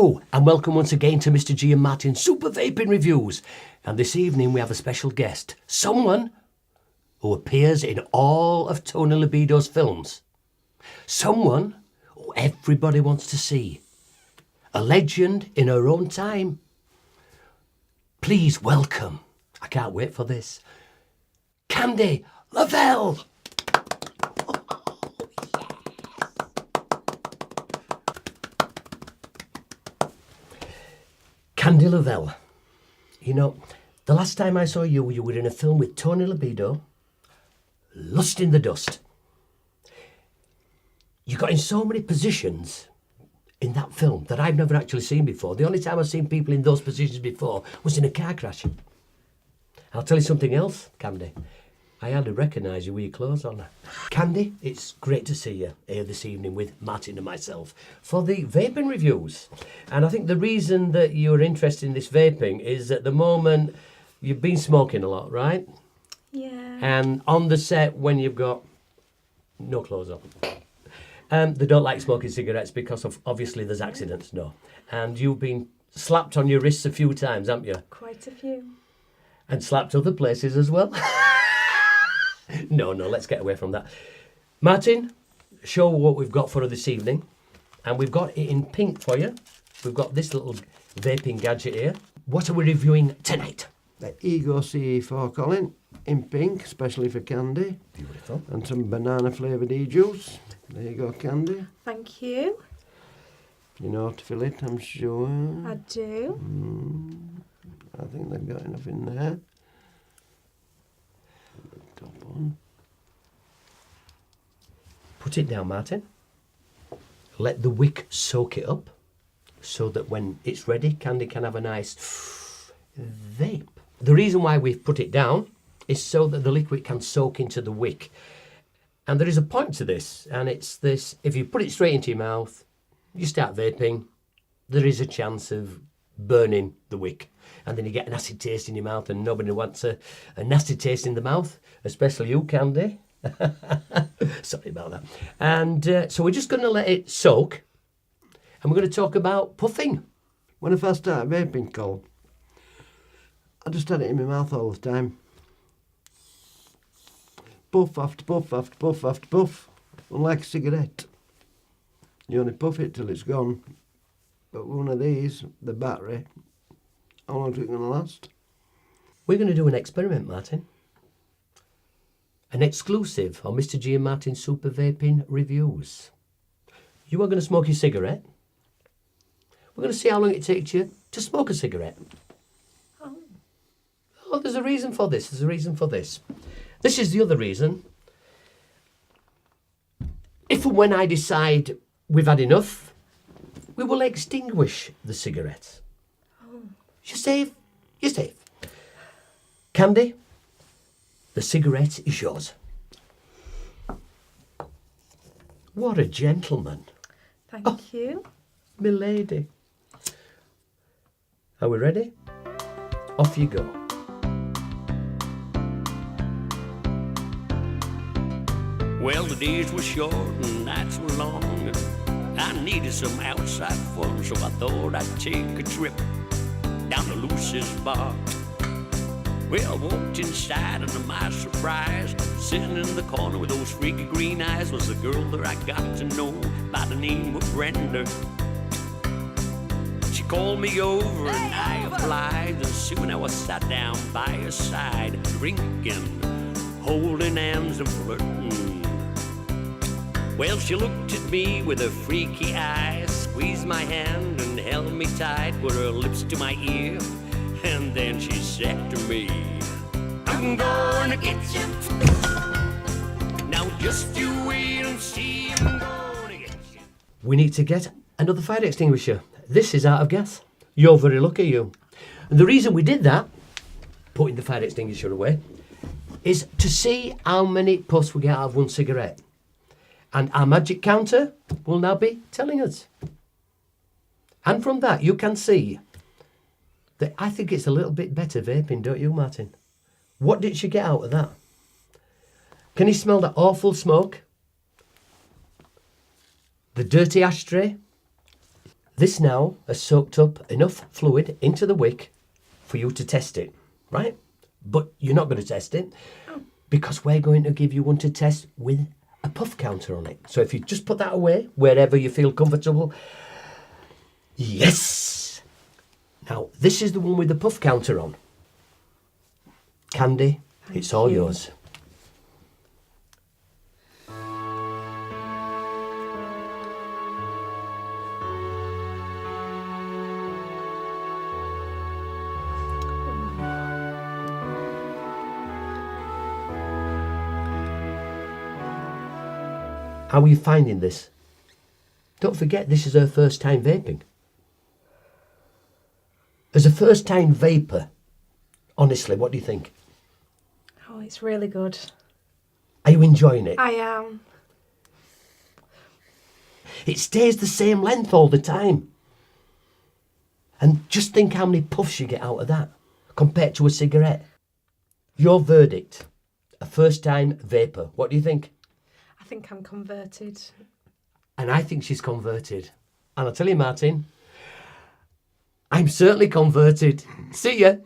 Hello and welcome once again to Mr.G and Martin's Super Vaping Reviews. And this evening we have a special guest, someone who appears in all of Tony Libido's films. Someone who everybody wants to see. A legend in her own time. Please welcome, I can't wait for this, Candy Lavelle. Candy Lavelle, you know, the last time I saw you, you were in a film with Tony Libido, Lust in the Dust. You got in so many positions in that film that I've never actually seen before. The only time I've seen people in those positions before was in a car crash. I'll tell you something else, Candy. I hardly recognise you with your clothes on. Candy, it's great to see you here this evening with Martin and myself for the vaping reviews. And I think the reason that you're interested in this vaping is at the moment you've been smoking a lot, right? Yeah. And on the set when you've got no clothes on. They don't like smoking cigarettes because of obviously there's accidents, no. And you've been slapped on your wrists a few times, haven't you? Quite a few. And slapped other places as well. No, let's get away from that. Martin, show what we've got for her this evening. And we've got it in pink for you. We've got this little vaping gadget here. What are we reviewing tonight? The Ego CE4 Colin in pink, especially for Candy. Beautiful. And some banana flavoured e-juice. There you go, Candy. Thank you. You know how to fill it, I'm sure. I do. I think they've got enough in there. Top one. Put it down, Martin. Let the wick soak it up so that when it's ready, Candy can have a nice vape. The reason why we've put it down is so that the liquid can soak into the wick. And there is a point to this, and it's this: if you put it straight into your mouth, you start vaping, there is a chance of burning the wick. And then you get an acid taste in your mouth, and nobody wants a nasty taste in the mouth, especially you, Candy. Sorry about that. And so we're just going to let it soak, and we're going to talk about puffing. When I first started vaping, Col, I just had it in my mouth all the time. Puff after puff after puff after puff. Unlike a cigarette. You only puff it till it's gone. But one of these, the battery, how long is it going to last? We're going to do an experiment, Martin. An exclusive on Mr. G and Martin's Super Vaping Reviews. You are going to smoke your cigarette. We're going to see how long it takes you to smoke a cigarette. Oh, there's a reason for this. There's a reason for this. This is the other reason. If and when I decide we've had enough, we will extinguish the cigarettes. You're safe. You're safe. Candy, the cigarette is yours. What a gentleman. Thank you. Milady. Are we ready? Off you go. Well, the days were short and nights were long. I needed some outside fun, so I thought I'd take a trip down to Lucy's bar. Well, I walked inside, and to my surprise, sitting in the corner with those freaky green eyes was the girl that I got to know by the name of Brenda. She called me over and I obliged, and soon I was sat down by her side, drinking, holding hands and flirting. Well, she looked at me with her freaky eyes, squeezed my hand and held me tight, put her lips to my ear, and then she said to me, I'm gonna get you. Now just you wait and see, I'm gonna get you. We need to get another fire extinguisher. This is out of gas. You're very lucky, you. And the reason we did that, putting the fire extinguisher away, is to see how many puffs we get out of one cigarette. And our magic counter will now be telling us. And from that, you can see that I think it's a little bit better vaping, don't you, Martin? What did she get out of that? Can you smell that awful smoke? The dirty ashtray? This now has soaked up enough fluid into the wick for you to test it, right? But you're not going to test it because we're going to give you one to test with a puff counter on it. So if you just put that away wherever you feel comfortable. Yes! Now, this is the one with the puff counter on. Candy, it's all yours. How are you finding this? Don't forget, this is her first time vaping. As a first time vapor, honestly, what do you think? Oh, it's really good. Are you enjoying it? I am. It stays the same length all the time. And just think how many puffs you get out of that compared to a cigarette. Your verdict, a first time vapor, what do you think? I think I'm converted. And I think she's converted. And I'll tell you, Martin, I'm certainly converted. See ya.